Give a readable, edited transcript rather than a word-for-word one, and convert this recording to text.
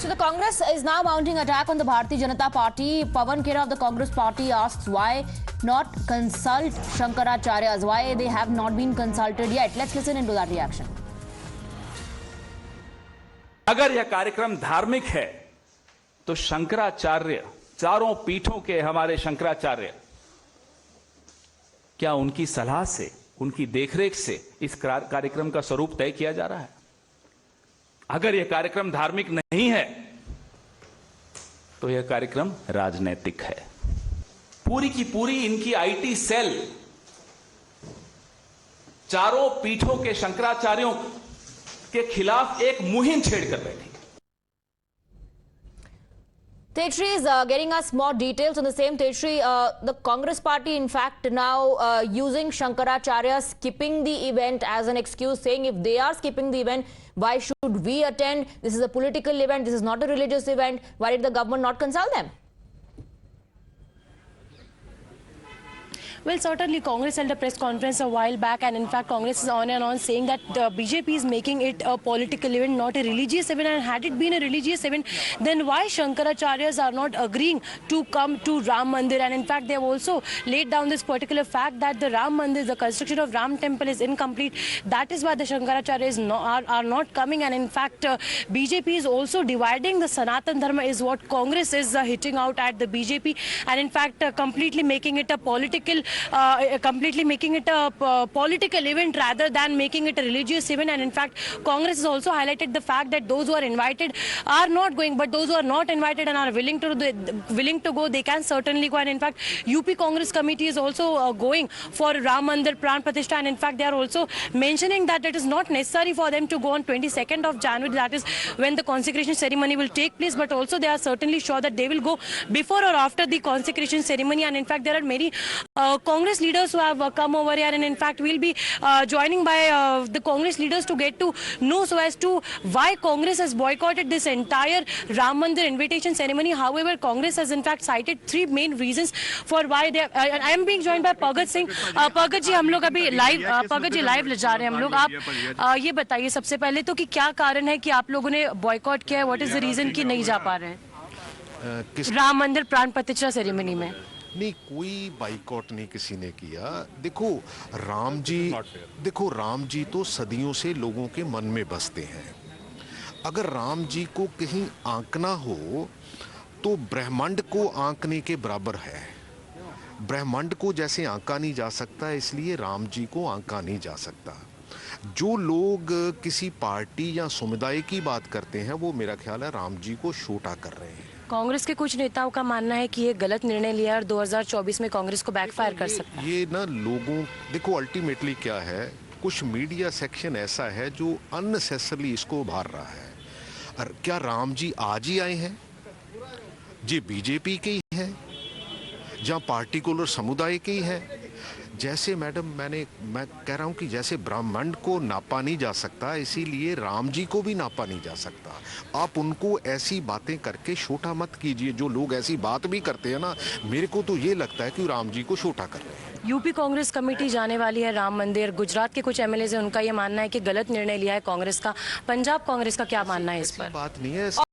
So the Congress is now mounting attack on the Bharatiya Janata Party. Pawan Khera of the Congress Party asks why not consult Shankaracharyas, why they have not been consulted yet. Let's listen into that reaction. अगर यह कार्यक्रम धार्मिक है तो शंकराचार्य, चारों पीठों के हमारे शंकराचार्य, क्या उनकी सलाह से, उनकी देखरेख से इस कार्यक्रम का स्वरूप तय किया जा रहा है? अगर यह कार्यक्रम धार्मिक नहीं है तो यह कार्यक्रम राजनैतिक है। पूरी की पूरी इनकी आईटी सेल चारों पीठों के शंकराचार्यों के खिलाफ एक मुहिम छेड़कर बैठी। Tejasri is getting us more details on the same. Tejasri, the Congress party in fact now using Shankaracharya skipping the event as an excuse, saying if they are skipping the event, why should we attend? This is a political event, this is not a religious event. Why did the government not consult them? Well, certainly Congress held a press conference a while back, and in fact Congress is on and on saying that BJP is making it a political event, not a religious event, and had it been a religious event, then why Shankaracharyas are not agreeing to come to Ram Mandir? And in fact they have also laid down this particular fact that the Ram Mandir, the construction of Ram temple is incomplete. That is why the Shankaracharyas are not coming, and in fact BJP is also dividing the Sanatan Dharma is what Congress is hitting out at the BJP, and in fact completely making it a political event rather than making it a religious event. And in fact Congress has also highlighted the fact that those who are invited are not going, but those who are not invited and are willing to go, they can certainly go. And in fact UP Congress committee is also going for Ram Mandir Pran Pratishtha, and in fact they are also mentioning that it is not necessary for them to go on 22nd of January, that is when the consecration ceremony will take place, but also they are certainly sure that they will go before or after the consecration ceremony. And in fact there are many Congress leaders who have come over here, and in fact we'll be joining by the Congress leaders to get to know so as to why Congress has boycotted this entire Ram Mandir invitation ceremony. However, Congress has in fact cited three main reasons for why they I am being joined by Pagat Singh. Pagat जी, हम लोग अभी live ले जा रहे हैं हम लोग। आप ये बताइए सबसे पहले तो कि क्या कारण है कि आप लोगों ने बॉयकॉट किया है? व्हाट इज द रीजन कि नहीं जा पा रहे हैं राम मंदिर प्राण प्रतिष्ठा सेरेमनी में? नहीं, कोई बाइकआउट नहीं किसी ने किया। देखो राम जी तो सदियों से लोगों के मन में बसते हैं। अगर राम जी को कहीं आंकना हो तो ब्रह्मांड को आंकने के बराबर है। ब्रह्मांड को जैसे आंका नहीं जा सकता, इसलिए राम जी को आंका नहीं जा सकता। जो लोग किसी पार्टी या समुदाय की बात करते हैं वो मेरा ख्याल है राम जी को छोटा कर रहे हैं। कांग्रेस के कुछ नेताओं का मानना है कि ये गलत निर्णय लिया और 2024 में कांग्रेस को बैकफायर कर सकता है। ये ना लोगों, देखो अल्टीमेटली क्या है, कुछ मीडिया सेक्शन ऐसा है जो अननेसेसरली इसको उभार रहा है। और क्या राम जी आज ही आए हैं? जी बीजेपी के ही है, जहाँ पार्टिकुलर समुदाय के ही है। जैसे मैडम मैं कह रहा हूँ कि जैसे ब्रह्मांड को नापा नहीं जा सकता, इसीलिए राम जी को भी नापा नहीं जा सकता। आप उनको ऐसी बातें करके छोटा मत कीजिए। जो लोग ऐसी बात भी करते हैं ना, मेरे को तो ये लगता है कि राम जी को छोटा कर रहे हैं। यूपी कांग्रेस कमेटी जाने वाली है राम मंदिर। गुजरात के कुछ एमएलए हैं, उनका ये मानना है कि गलत निर्णय लिया है कांग्रेस का। पंजाब कांग्रेस का क्या मानना है इस पर? बात नहीं है।